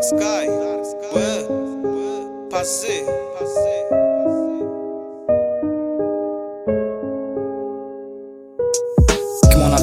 sky, passé.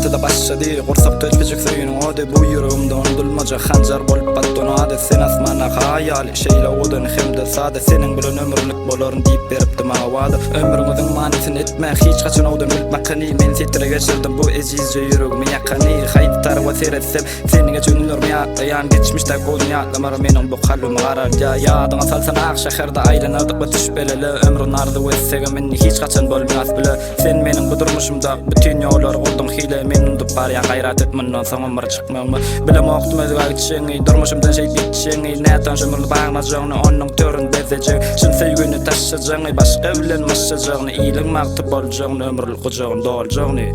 Da başladı Qorsak tölpecek suyunun ode bu yüreğimde unutulmaca Hancar bolup battonade sen asmana hayal Şeyle odun hemde sade senin bilen ömürlük boların deyip beripdim avada Ömrüňiziň manisini etme hiç kaçan odun bilmakani Men setire geçirdim bu ejizce yüreğimi yakani Hayttar wa seretsem seninge jönülürmi ýaýan geçmişde golun ýatlamar meniň bu kalbym gararja Ýadyňa salsan ak şäherde aýlanardyk we düşbeleli ömrün ardy wetsege meni hiç kaçan bolmas bile Sen meniň bu durmuşymda bütün ýollar goldun hile Menimde bar ya gayrat etmenden soň ömür çykmagymy bilem okdum özüge gitşeňi durmuşymdan şey bitşeňi nätan şömürli bagnajagyny onuň töründe bezejek şun seýgüni taşşajagyny başga bilen maşşajagyny iýlik magtyp boljagyny ömürlük gojagyny doljagyny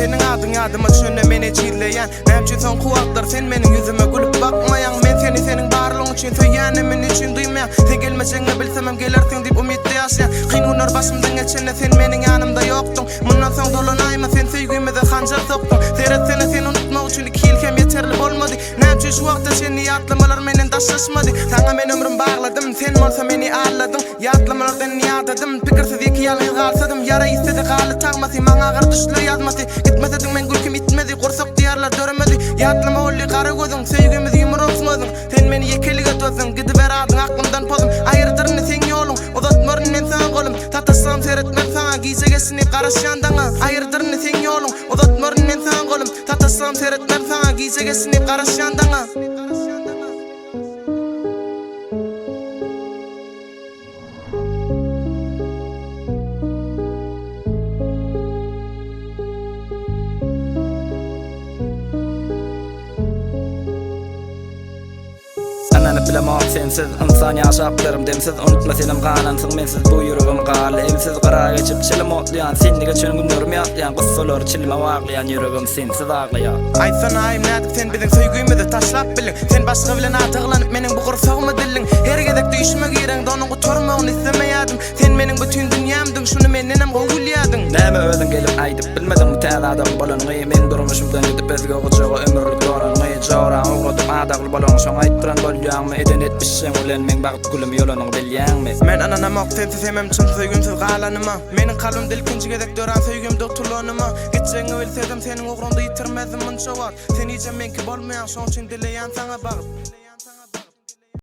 Senin adın yadıma düşüne meni çiğleyen Nämçin son kuwaklar sen meniň yüzüme gülüp bakmayan Men seni senin barlygyň üçin söýýän men üçin duýmaýan Sen gelmeseňe bilsemem gelersiň diýip umytda ýaşaýan Kyn günler başymdan geçende sen meniň ýanymda ýokduň Mundan soň dolanaýma sen söýgüme de hanjar sokduň Seretsene seni unutmak üçin 2 ýyl hem ýeterli bolmady Nämçin şu wagtda seni ýatlamalar menen daşlaşmady Saňa men ömrüm bagladym sen bolsa meni ağladyň Ýatlamalardan ýadadym pikirsiz 2 ýyl galsadym Ýara istedi galy tagmasy maňa agar düşlü ýazmasy Gitmesedim men gülküm itmedi, qorsak diyarlar döremedi Yatlama olli qara gözüň, söýgümiz ýumuroksuňazyň Sen meni ýekelige dözdüň, gidiber adyň aklymdan pozum Aýrydyryny sen ýoluň, uzatmaryň men sana golum Tataşsam seretmem sana, giýse geçsinip garaşýandaňa Aýrydyryny sen ýoluň, uzatmaryň men sana golum Tataşsam seretmem sana, giýse geçsinip garaşýandaňa Bilemok sensiz insan ýaşaplarym demsiz unutma senim ganansın mensiz bu ýüregim galy emsiz gara geçip çilim otlayan senli geçen günlerimi ýatlayan gyssalar çilime waglayan ýüregim sensiz aglaýar Aýtsan aýym nädip sen biziň söýgümizi taşlap biliň sen başga bilen atagylanyp meniň bu gursagymy diliň her gezek düşme gireň donuň gutarmagyny islemeýärdim sen meniň bütün dünýämdiň şunu mendenem gowulýardyň näme özüň gelip aýdyp bilmedim bu täze adam bolanyň men durmuşymdan gidip bezge gojagy ömürlük doranyň jawra oňadyp adagly bolanyň şoň aýtdyran bolýarmy eden etmişsen ulan men bagyt gülüm ýolanyň bilýärmi men ananamak sensiz hemem çyn söýgümsiz galanyma meniň kalbym dilkinji gezek döran söýgümde tulanyma gitseňi bilsem seniň ogrundy ýitirmezdim munça wagt sen hiç menki bolmaýan şoň üçin dileýän saňa bagyp